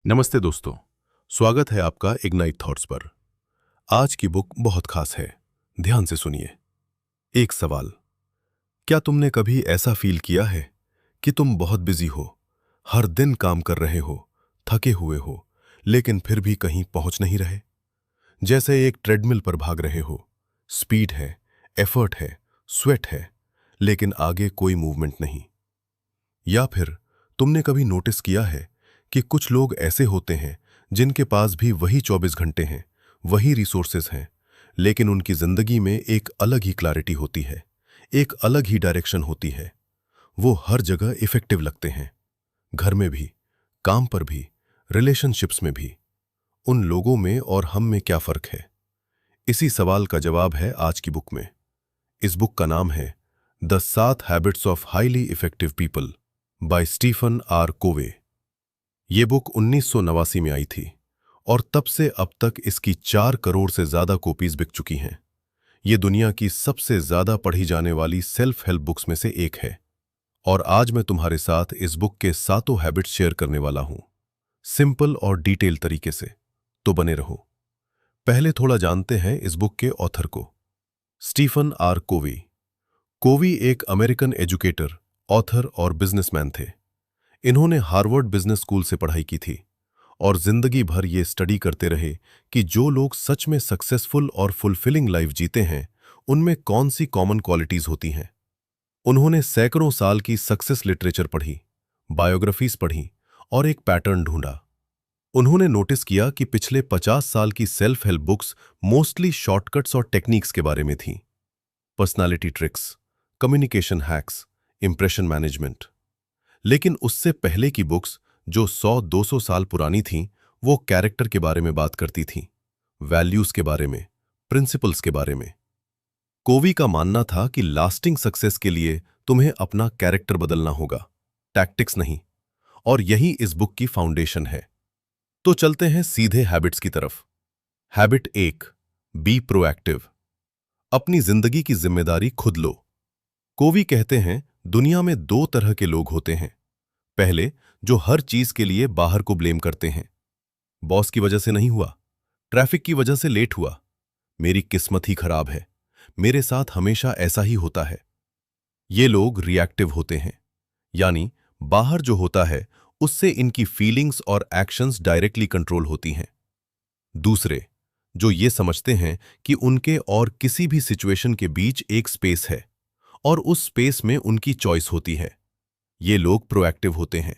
नमस्ते दोस्तों, स्वागत है आपका इग्नाइट थॉट्स पर। आज की बुक बहुत खास है, ध्यान से सुनिए। एक सवाल, क्या तुमने कभी ऐसा फील किया है कि तुम बहुत बिजी हो, हर दिन काम कर रहे हो, थके हुए हो, लेकिन फिर भी कहीं पहुंच नहीं रहे? जैसे एक ट्रेडमिल पर भाग रहे हो, स्पीड है, एफर्ट है, स्वेट है, लेकिन आगे कोई मूवमेंट नहीं। या फिर तुमने कभी नोटिस किया है कि कुछ लोग ऐसे होते हैं जिनके पास भी वही 24 घंटे हैं, वही रिसोर्सेज हैं, लेकिन उनकी जिंदगी में एक अलग ही क्लैरिटी होती है, एक अलग ही डायरेक्शन होती है। वो हर जगह इफेक्टिव लगते हैं, घर में भी, काम पर भी, रिलेशनशिप्स में भी। उन लोगों में और हम में क्या फर्क है? इसी सवाल का जवाब है आज की बुक में। इस बुक का नाम है the 7 habits of highly effective people by Stephen R Covey. ये बुक 1989 में आई थी और तब से अब तक इसकी 4 करोड़ से ज्यादा कॉपीज बिक चुकी हैं। ये दुनिया की सबसे ज्यादा पढ़ी जाने वाली सेल्फ हेल्प बुक्स में से एक है। और आज मैं तुम्हारे साथ इस बुक के 7 हैबिट्स शेयर करने वाला हूं, सिंपल और डिटेल तरीके से। तो बने रहो। पहले थोड़ा जानते हैं इस बुक के ऑथर को। स्टीफन आर कोवी। कोवी एक अमेरिकन एजुकेटर, ऑथर और बिजनेसमैन थे। इन्होंने हार्वर्ड बिजनेस स्कूल से पढ़ाई की थी और जिंदगी भर ये स्टडी करते रहे कि जो लोग सच में सक्सेसफुल और फुलफिलिंग लाइफ जीते हैं, उनमें कौन सी कॉमन क्वालिटीज होती हैं। उन्होंने सैकड़ों साल की सक्सेस लिटरेचर पढ़ी, बायोग्राफीज पढ़ी और एक पैटर्न ढूंढा। उन्होंने नोटिस किया कि पिछले 50 साल की self help books mostly shortcuts और टेक्निक्स के बारे में थीं। Personality tricks, communication hacks, impression management. लेकिन उससे पहले की बुक्स जो 100-200 साल पुरानी थीं, वो कैरेक्टर के बारे में बात करती थीं, वैल्यूज के बारे में, प्रिंसिपल्स के बारे में। कोवी का मानना था कि लास्टिंग सक्सेस के लिए तुम्हें अपना कैरेक्टर बदलना होगा, टैक्टिक्स नहीं। और यही इस बुक की फाउंडेशन है। तो चलते हैं सीधे हैबिट्स की तरफ। Habit 1, be proactive. अपनी जिंदगी की जिम्मेदारी खुद लो। कोवी कहते हैं दुनिया में 2 तरह के लोग होते हैं। पहले, जो हर चीज के लिए बाहर को ब्लेम करते हैं। बॉस की वजह से नहीं हुआ, ट्रैफिक की वजह से लेट हुआ, मेरी किस्मत ही खराब है, मेरे साथ हमेशा ऐसा ही होता है। ये लोग रिएक्टिव होते हैं, यानी बाहर जो होता है उससे इनकी फीलिंग्स और एक्शंस डायरेक्टली कंट्रोल होती हैं। दूसरे, जो ये समझते हैं कि उनके और किसी भी सिचुएशन के बीच एक स्पेस है और उस स्पेस में उनकी चॉइस होती है। ये लोग प्रोएक्टिव होते हैं।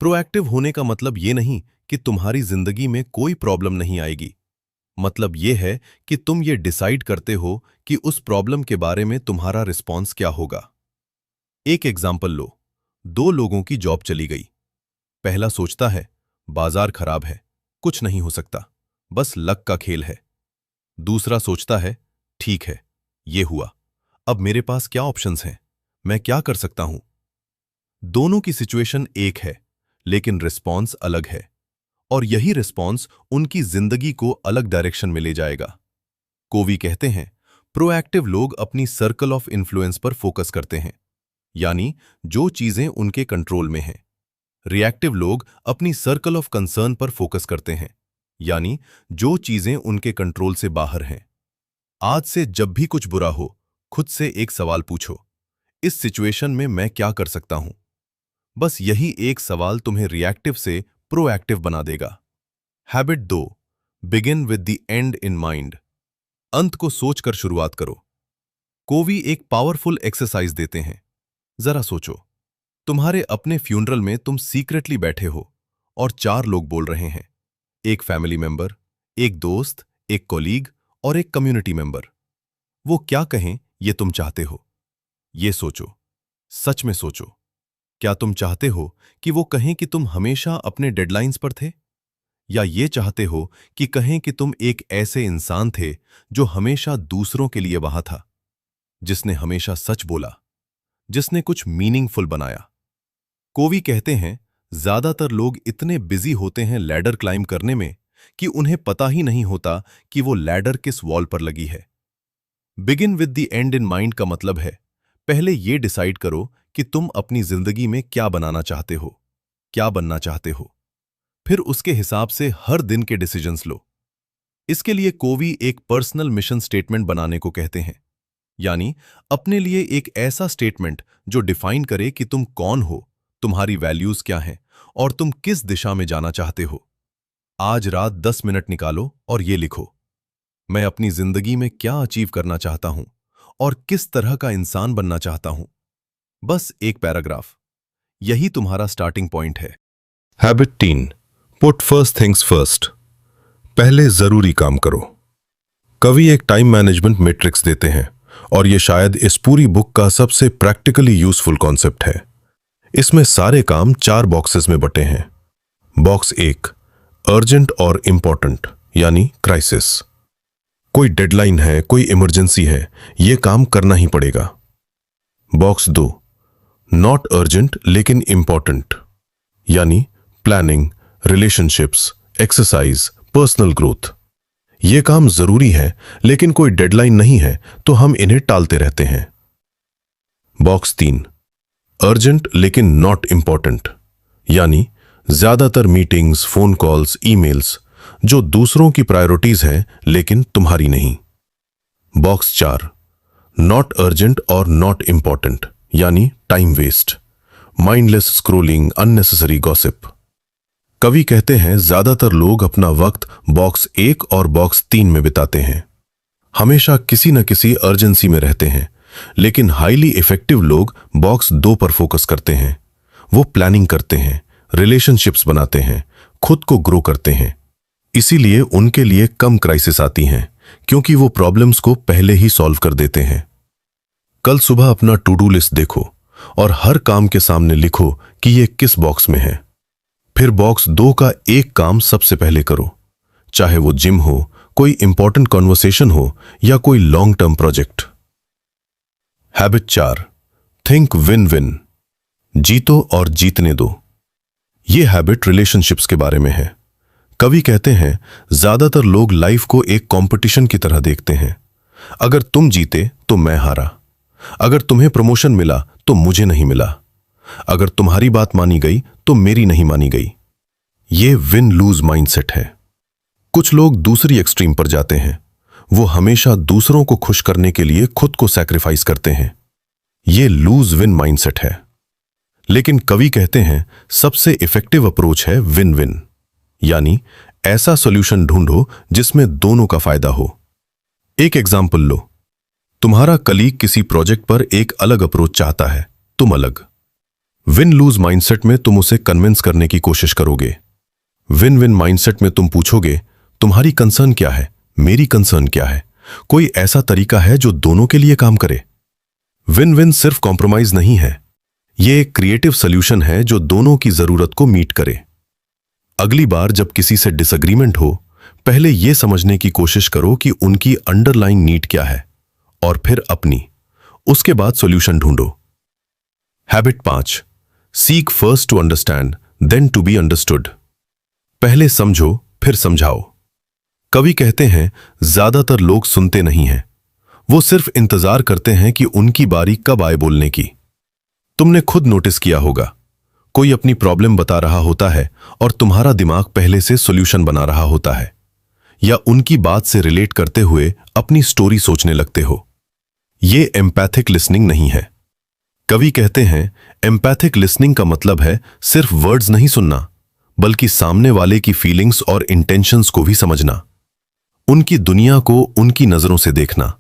प्रोएक्टिव होने का मतलब ये नहीं कि तुम्हारी जिंदगी में कोई प्रॉब्लम नहीं आएगी। मतलब ये है कि तुम ये डिसाइड करते हो कि उस प्रॉब्लम के बारे में तुम्हारा रिस्पॉन्स क्या होगा। एक एग्जाम्पल लो। 2 लोगों की जॉब चली गई। पहला सोचता है, बाजार खराब है, कुछ नहीं हो सकता, बस लक का खेल है। दूसरा सोचता है, ठीक है, ये हुआ, अब मेरे पास क्या ऑप्शंस हैं, मैं क्या कर सकता हूं। दोनों की सिचुएशन एक है, लेकिन रिस्पॉन्स अलग है। और यही रिस्पॉन्स उनकी जिंदगी को अलग डायरेक्शन में ले जाएगा। कोवी कहते हैं प्रोएक्टिव लोग अपनी सर्कल ऑफ इन्फ्लुएंस पर फोकस करते हैं, यानी जो चीजें उनके कंट्रोल में हैं। रिएक्टिव लोग अपनी सर्कल ऑफ कंसर्न पर फोकस करते हैं, यानी जो चीजें उनके कंट्रोल से बाहर हैं। आज से जब भी कुछ बुरा हो, खुद से एक सवाल पूछो, इस सिचुएशन में मैं क्या कर सकता हूं। बस यही एक सवाल तुम्हें रिएक्टिव से प्रोएक्टिव बना देगा। Habit 2, begin with the and in mind. अंत को सोचकर शुरुआत करो। कोवी एक पावरफुल एक्सरसाइज देते हैं। जरा सोचो, तुम्हारे अपने फ्यूनरल में तुम सीक्रेटली बैठे हो और 4 लोग बोल रहे हैं, एक फैमिली मेंबर, एक दोस्त, एक कॉलीग और एक कम्युनिटी मेंबर। वो क्या कहें ये तुम चाहते हो? ये सोचो, सच में सोचो। क्या तुम चाहते हो कि वो कहें कि तुम हमेशा अपने डेडलाइंस पर थे, या ये चाहते हो कि कहें कि तुम एक ऐसे इंसान थे जो हमेशा दूसरों के लिए वहां था, जिसने हमेशा सच बोला, जिसने कुछ मीनिंगफुल बनाया? कोवी कहते हैं ज्यादातर लोग इतने बिजी होते हैं लैडर क्लाइंब करने में कि उन्हें पता ही नहीं होता कि वो लैडर किस वॉल पर लगी है। Begin with the and in mind का मतलब है पहले ये डिसाइड करो कि तुम अपनी जिंदगी में क्या बनाना चाहते हो, क्या बनना चाहते हो। फिर उसके हिसाब से हर दिन के डिसीजंस लो। इसके लिए कोवी एक पर्सनल मिशन स्टेटमेंट बनाने को कहते हैं, यानी अपने लिए एक ऐसा स्टेटमेंट जो डिफाइन करे कि तुम कौन हो, तुम्हारी वैल्यूज क्या हैं और तुम किस दिशा में जाना चाहते हो। आज रात 10 मिनट निकालो और ये लिखो, मैं अपनी जिंदगी में क्या अचीव करना चाहता हूं और किस तरह का इंसान बनना चाहता हूं। बस एक पैराग्राफ, यही तुम्हारा स्टार्टिंग पॉइंट है। Habit 3, put first things first. पहले जरूरी काम करो। कवि एक टाइम मैनेजमेंट मैट्रिक्स देते हैं और यह शायद इस पूरी बुक का सबसे प्रैक्टिकली यूजफुल कॉन्सेप्ट है। इसमें सारे काम 4 बॉक्सेस में बटे हैं। बॉक्स 1, अर्जेंट और इंपॉर्टेंट, यानी क्राइसिस। कोई डेडलाइन है, कोई इमरजेंसी है, यह काम करना ही पड़ेगा। बॉक्स 2, नॉट अर्जेंट लेकिन इंपॉर्टेंट, यानी planning, relationships, exercise, personal growth. ये काम जरूरी है लेकिन कोई डेडलाइन नहीं है तो हम इन्हें टालते रहते हैं। बॉक्स 3, अर्जेंट लेकिन नॉट इंपॉर्टेंट, यानी ज्यादातर मीटिंग्स, फोन कॉल्स, ईमेल्स जो दूसरों की प्रायोरिटीज हैं लेकिन तुम्हारी नहीं। बॉक्स 4, नॉट अर्जेंट और नॉट इंपॉर्टेंट, यानी time waste, mindless scrolling, unnecessary gossip. कवि कहते हैं ज्यादातर लोग अपना वक्त बॉक्स 1 और बॉक्स 3 में बिताते हैं। हमेशा किसी न किसी अर्जेंसी में रहते हैं, लेकिन हाईली इफेक्टिव लोग बॉक्स 2 पर फोकस करते हैं। वो प्लानिंग करते हैं, रिलेशनशिप्स बनाते हैं, खुद को ग्रो करते हैं। इसीलिए उनके लिए कम क्राइसिस आती हैं, क्योंकि वो प्रॉब्लम्स को पहले ही सॉल्व कर देते हैं। कल सुबह अपना टू डू लिस्ट देखो और हर काम के सामने लिखो कि ये किस बॉक्स में है। फिर बॉक्स 2 का एक काम सबसे पहले करो, चाहे वो जिम हो, कोई इंपॉर्टेंट कॉन्वर्सेशन हो या कोई long term project. Habit 4, think win win, जीतो और जीतने दो। ये हैबिट रिलेशनशिप्स के बारे में है। कवि कहते हैं ज्यादातर लोग लाइफ को एक कंपटीशन की तरह देखते हैं। अगर तुम जीते तो मैं हारा, अगर तुम्हें प्रमोशन मिला तो मुझे नहीं मिला, अगर तुम्हारी बात मानी गई तो मेरी नहीं मानी गई। ये विन लूज माइंडसेट है। कुछ लोग दूसरी एक्सट्रीम पर जाते हैं, वो हमेशा दूसरों को खुश करने के लिए खुद को सैक्रिफाइस करते हैं। ये लूज विन माइंडसेट है। लेकिन कवि कहते हैं सबसे इफेक्टिव अप्रोच है विन विन, यानी ऐसा सॉल्यूशन ढूंढो जिसमें दोनों का फायदा हो। एक एग्जाम्पल लो, तुम्हारा कलीग किसी प्रोजेक्ट पर एक अलग अप्रोच चाहता है, तुम अलग। विन लूज माइंडसेट में तुम उसे कन्विंस करने की कोशिश करोगे। विन विन माइंडसेट में तुम पूछोगे तुम्हारी कंसर्न क्या है, मेरी कंसर्न क्या है, कोई ऐसा तरीका है जो दोनों के लिए काम करे। विन विन सिर्फ कॉम्प्रोमाइज नहीं है, यह एक क्रिएटिव सॉल्यूशन है जो दोनों की जरूरत को मीट करे। अगली बार जब किसी से डिसएग्रीमेंट हो, पहले यह समझने की कोशिश करो कि उनकी अंडरलाइन नीड क्या है और फिर अपनी, उसके बाद सॉल्यूशन ढूंढो। Habit 5, seek first to understand then to be understood. पहले समझो फिर समझाओ। कवि कहते हैं ज्यादातर लोग सुनते नहीं हैं, वो सिर्फ इंतजार करते हैं कि उनकी बारी कब आए बोलने की। तुमने खुद नोटिस किया होगा, कोई अपनी प्रॉब्लम बता रहा होता है और तुम्हारा दिमाग पहले से सॉल्यूशन बना रहा होता है, या उनकी बात से रिलेट करते हुए अपनी स्टोरी सोचने लगते हो। ये एम्पैथिक लिसनिंग नहीं है। कवि कहते हैं एम्पैथिक लिसनिंग का मतलब है सिर्फ वर्ड्स नहीं सुनना, बल्कि सामने वाले की फीलिंग्स और इंटेंशंस को भी समझना, उनकी दुनिया को उनकी नजरों से देखना।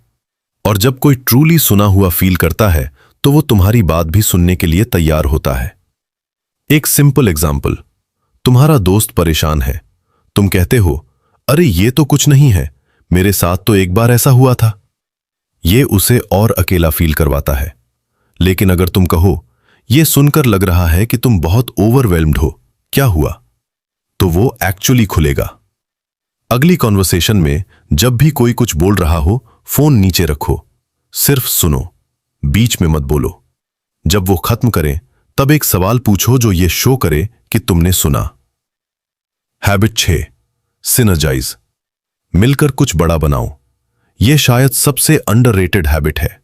और जब कोई ट्रूली सुना हुआ फील करता है तो वो तुम्हारी बात भी सुनने के लिए तैयार होता है। एक सिंपल एग्जाम्पल, तुम्हारा दोस्त परेशान है, तुम कहते हो अरे ये तो कुछ नहीं है, मेरे साथ तो एक बार ऐसा हुआ था। ये उसे और अकेला फील करवाता है। लेकिन अगर तुम कहो ये सुनकर लग रहा है कि तुम बहुत ओवरवेल्म्ड हो, क्या हुआ, तो वो एक्चुअली खुलेगा। अगली कॉन्वर्सेशन में जब भी कोई कुछ बोल रहा हो, फोन नीचे रखो, सिर्फ सुनो, बीच में मत बोलो। जब वो खत्म करें तब एक सवाल पूछो जो ये शो करे कि तुमने सुना। हैबिट 6, सिनर्जाइज, मिलकर कुछ बड़ा बनाओ। यह शायद सबसे अंडररेटेड हैबिट है।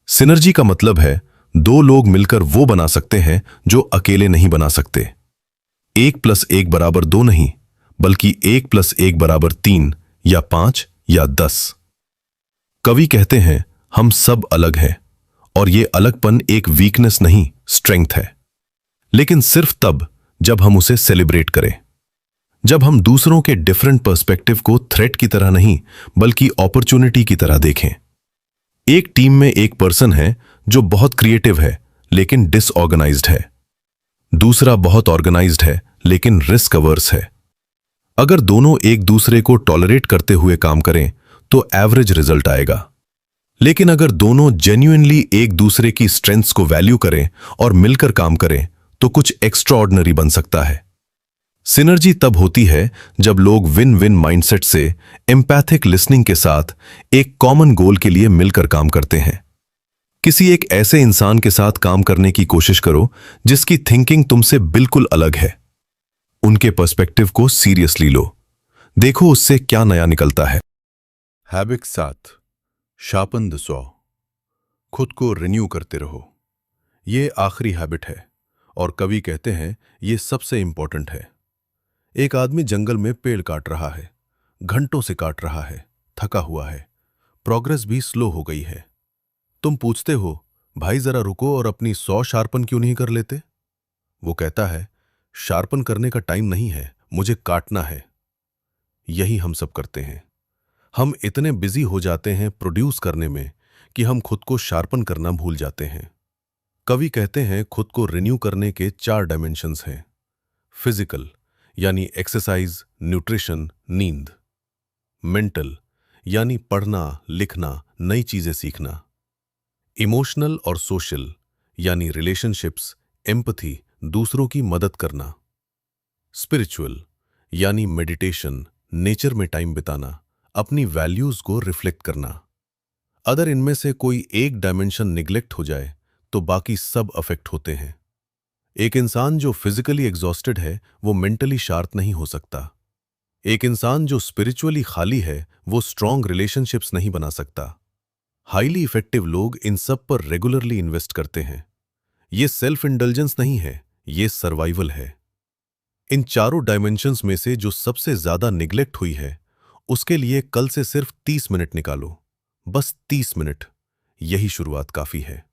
सिनर्जी का मतलब है 2 लोग मिलकर वो बना सकते हैं जो अकेले नहीं बना सकते। 1+1 = 2 नहीं, बल्कि 1+1 = 3 या 5 या 10। कवि कहते हैं हम सब अलग हैं और ये अलगपन एक वीकनेस नहीं, स्ट्रेंथ है। लेकिन सिर्फ तब जब हम उसे सेलिब्रेट करें, जब हम दूसरों के डिफरेंट पर्सपेक्टिव को थ्रेट की तरह नहीं बल्कि अपॉर्चुनिटी की तरह देखें। एक टीम में एक पर्सन है जो बहुत क्रिएटिव है लेकिन डिसऑर्गेनाइज्ड है। दूसरा बहुत ऑर्गेनाइज्ड है लेकिन रिस्क अवर्स है। अगर दोनों एक दूसरे को टॉलरेट करते हुए काम करें तो एवरेज रिजल्ट आएगा। लेकिन अगर दोनों जेन्युइनली एक दूसरे की स्ट्रेंथ्स को वैल्यू करें और मिलकर काम करें तो कुछ एक्स्ट्राऑर्डिनरी बन सकता है। सिनर्जी तब होती है जब लोग विन विन माइंडसेट से एम्पैथिक लिसनिंग के साथ एक कॉमन गोल के लिए मिलकर काम करते हैं। किसी एक ऐसे इंसान के साथ काम करने की कोशिश करो जिसकी थिंकिंग तुमसे बिल्कुल अलग है। उनके पर्सपेक्टिव को सीरियसली लो, देखो उससे क्या नया निकलता है। Habit 7, sharpen the saw. खुद को रिन्यू करते रहो। ये आखिरी हैबिट है और कवि कहते हैं ये सबसे इंपॉर्टेंट है। एक आदमी जंगल में पेड़ काट रहा है, घंटों से काट रहा है, थका हुआ है, प्रोग्रेस भी स्लो हो गई है। तुम पूछते हो भाई जरा रुको और अपनी 100 शार्पन क्यों नहीं कर लेते? वो कहता है शार्पन करने का टाइम नहीं है, मुझे काटना है। यही हम सब करते हैं। हम इतने बिजी हो जाते हैं प्रोड्यूस करने में कि हम खुद को शार्पन करना भूल जाते हैं। कवि कहते हैं खुद को रिन्यू करने के 4 डायमेंशंस हैं। फिजिकल यानी एक्सरसाइज, न्यूट्रिशन, नींद। मेंटल यानी पढ़ना, लिखना, नई चीजें सीखना। इमोशनल और सोशल यानी रिलेशनशिप्स, एम्पथी, दूसरों की मदद करना। स्पिरिचुअल यानी मेडिटेशन, नेचर में टाइम बिताना, अपनी वैल्यूज को रिफ्लेक्ट करना। अगर इनमें से कोई एक डायमेंशन निग्लेक्ट हो जाए तो बाकी सब अफेक्ट होते हैं। एक इंसान जो फिजिकली एग्जॉस्टेड है वो मेंटली शार्प नहीं हो सकता। एक इंसान जो स्पिरिचुअली खाली है वो स्ट्रॉन्ग रिलेशनशिप्स नहीं बना सकता। हाईली इफेक्टिव लोग इन सब पर रेगुलरली इन्वेस्ट करते हैं। ये सेल्फ इंडल्जेंस नहीं है, ये सर्वाइवल है। इन चारों डायमेंशंस में से जो सबसे ज्यादा निग्लेक्ट हुई है उसके लिए कल से सिर्फ 30 मिनट निकालो, बस 30 मिनट। यही शुरुआत काफी है।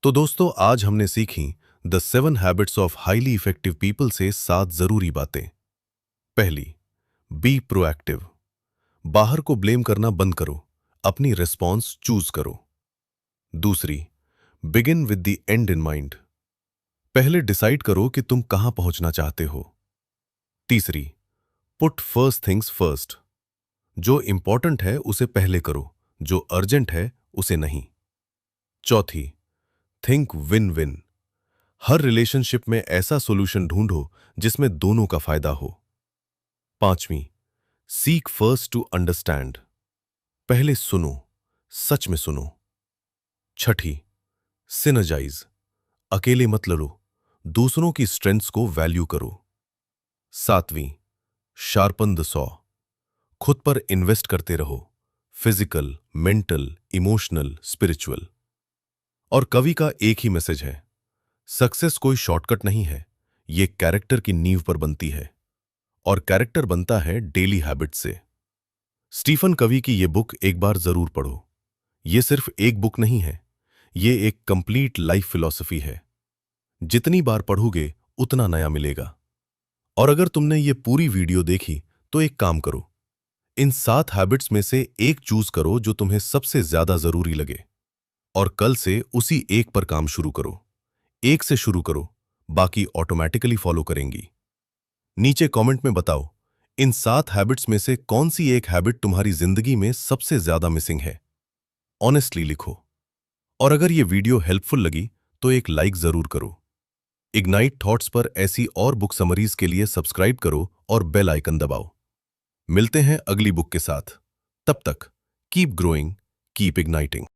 तो दोस्तों, आज हमने सीखी the 7 habits of highly effective people से 7 जरूरी बातें। पहली, बी प्रोएक्टिव। बाहर को ब्लेम करना बंद करो, अपनी रिस्पॉन्स चूज करो। दूसरी, begin with the and in mind. पहले डिसाइड करो कि तुम कहां पहुंचना चाहते हो। तीसरी, पुट फर्स्ट थिंग्स फर्स्ट। जो इंपॉर्टेंट है उसे पहले करो, जो अर्जेंट है उसे नहीं। चौथी, थिंक विन विन। हर रिलेशनशिप में ऐसा सॉल्यूशन ढूंढो जिसमें दोनों का फायदा हो। पांचवी, सीक फर्स्ट टू अंडरस्टैंड। पहले सुनो, सच में सुनो। छठी, सिनर्जाइज। अकेले मत लड़ो, दूसरों की स्ट्रेंथ्स को वैल्यू करो। सातवीं, शार्पन द सॉ। खुद पर इन्वेस्ट करते रहो, फिजिकल, मेंटल, इमोशनल, स्पिरिचुअल। और कवि का एक ही मैसेज है, सक्सेस कोई शॉर्टकट नहीं है, ये कैरेक्टर की नींव पर बनती है और कैरेक्टर बनता है डेली हैबिट से। स्टीफन कवी की ये बुक एक बार जरूर पढ़ो। ये सिर्फ एक बुक नहीं है, ये एक कंप्लीट लाइफ फिलॉसफी है। जितनी बार पढ़ोगे उतना नया मिलेगा। और अगर तुमने ये पूरी वीडियो देखी तो एक काम करो, इन 7 हैबिट्स में से एक चूज करो जो तुम्हें सबसे ज्यादा जरूरी लगे और कल से उसी एक पर काम शुरू करो। एक से शुरू करो, बाकी ऑटोमेटिकली फॉलो करेंगी। नीचे कमेंट में बताओ इन 7 हैबिट्स में से कौन सी एक हैबिट तुम्हारी जिंदगी में सबसे ज्यादा मिसिंग है। ऑनेस्टली लिखो। और अगर ये वीडियो हेल्पफुल लगी तो एक लाइक जरूर करो। इग्नाइट थॉट्स पर ऐसी और बुक समरीज के लिए सब्सक्राइब करो और बेल आइकन दबाओ। मिलते हैं अगली बुक के साथ। तब तक कीप ग्रोइंग, कीप इग्नाइटिंग।